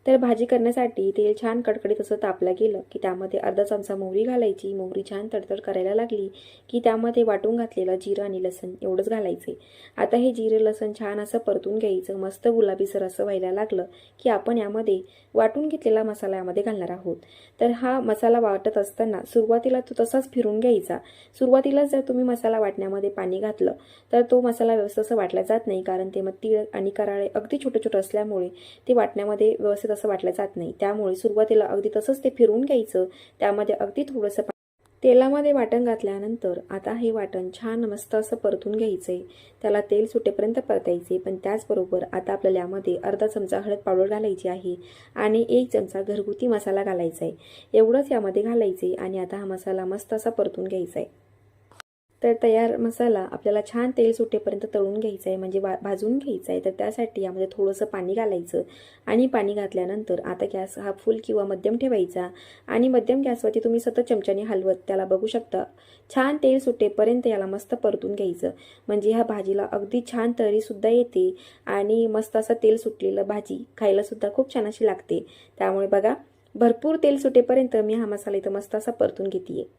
तर भाजी करण्यासाठी तेल छान कडकडीत असं तापलं गेलं की त्यामध्ये अर्धा चमचा मोहरी घालायची। मोहरी छान तडतड करायला लागली की त्यामध्ये वाटून घातलेलं जिरं आणि लसण एवढंच घालायचे। आता हे जिरं लसण छान असं परतून घ्यायचं। मस्त गुलाबीसर असं व्हायला लागलं की आपण यामध्ये वाटून घेतलेला मसाला यामध्ये घालणार आहोत। तर हा मसाला वाटत असताना सुरुवातीला तो तसाच फिरून घ्यायचा। सुरुवातीला जर तुम्ही मसाला वाटण्यामध्ये पाणी घातलं तर तो मसाला व्यवस्थित असं वाटला जात नाही, कारण ते मग तीळ आणि कराळे अगदी छोटे छोटे असल्यामुळे ते वाटण्यामध्ये व्यवस्थित असं वाटलं जात नाही। त्यामुळे सुरुवातीला अगदी तसंच ते फिरून घ्यायचं। त्यामध्ये अगदी थोडंसं तेलामध्ये वाटण घातल्यानंतर आता हे वाटण छान मस्त असं परतून घ्यायचंय। त्याला तेल सुटेपर्यंत परतायचे। पण त्याचबरोबर आता आपल्याला यामध्ये अर्धा चमचा हळद पावडर घालायची आहे आणि 1 चमचा घरगुती मसाला घालायचा आहे। एवढंच यामध्ये घालायचे आणि आता हा मसाला मस्त असा परतून घ्यायचा आहे। तर तयार मसाला आपल्याला छान तेल सुटेपर्यंत तळून घ्यायचा आहे, म्हणजे भाजून घ्यायचा आहे। तर त्यासाठी यामध्ये थोडंसं पाणी घालायचं आणि पाणी घातल्यानंतर आता गॅस हा फुल किंवा मध्यम ठेवायचा आणि मध्यम गॅसवरती तुम्ही सतत चमच्याने हलवत त्याला बघू शकता छान तेल सुटेपर्यंत याला मस्त परतून घ्यायचं, म्हणजे ह्या भाजीला अगदी छान तरी सुद्धा येते आणि मस्त असं तेल सुटलेलं भाजी खायला सुद्धा खूप छान अशी लागते। त्यामुळे बघा भरपूर तेल सुटेपर्यंत मी हा मसाला इथं मस्त असा परतून घेते।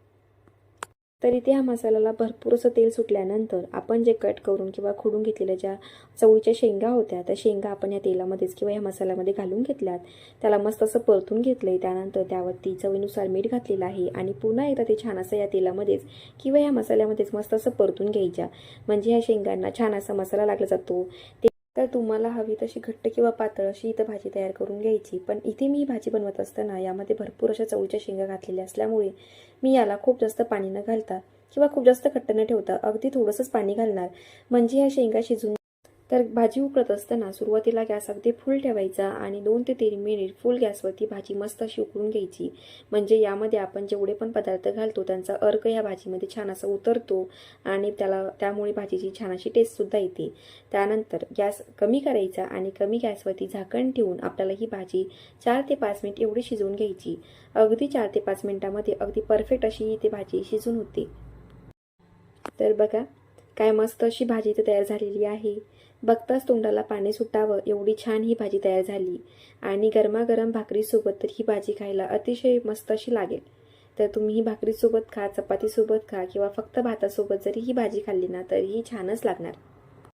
तर इथे हा मसाल्याला भरपूर असं तेल सुटल्यानंतर आपण जे कट करून किंवा खोडून घेतलेल्या ज्या चवळीच्या शेंगा होत्या त्या शेंगा आपण या तेलामध्येच किंवा या मसाल्यामध्ये घालून घेतल्यात। त्याला मस्त असं परतून घेतलंय। त्यानंतर त्यावरती चवीनुसार मीठ घातलेलं आहे आणि पुन्हा एकदा ते छान असं या तेलामध्येच किंवा या मसाल्यामध्येच मस्त असं परतून घ्यायच्या, म्हणजे ह्या शेंगांना छान असा मसाला लागला जातो। तर तुम्हाला हवी तशी घट्ट किंवा पातळ अशी इथं भाजी तयार करून घ्यायची। पण इथे मी ही भाजी बनवत असताना यामध्ये भरपूर अशा चवळीच्या शेंगा घातलेल्या असल्यामुळे मी याला खूप जास्त पाणी न घालता किंवा खूप जास्त घट्ट न ठेवता अगदी थोडंसंच पाणी घालणार, म्हणजे ह्या शेंगा शिजून। तर भाजी उकळत असताना सुरुवातीला गॅस अगदी फुल ठेवायचा आणि 2 ते 3 मिनिट फुल गॅसवरती भाजी मस्त अशी उकळून घ्यायची, म्हणजे यामध्ये आपण जेवढे पण पदार्थ घालतो त्यांचा अर्क या भाजीमध्ये छान असा उतरतो आणि त्यामुळे भाजीची छान अशी टेस्ट सुद्धा येते। त्यानंतर गॅस कमी करायचा आणि कमी गॅसवरती झाकण ठेवून आपल्याला ही भाजी 4 ते 5 मिनिट एवढी शिजवून घ्यायची। अगदी 4 ते 5 मिनिटांमध्ये अगदी परफेक्ट अशी ती भाजी शिजून होते। तर बघा काय मस्त अशी भाजी इथे तयार झालेली आहे। बघताच तोंडाला पाणी सुटावं एवढी छान ही भाजी तयार झाली आणि गरमागरम भाकरीसोबत तर ही भाजी खायला अतिशय मस्त अशी लागेल। तर तुम्ही ही भाकरीसोबत खा, चपातीसोबत खा किंवा फक्त भातासोबत जरी ही भाजी खाल्ली ना तरीही छानच लागणार।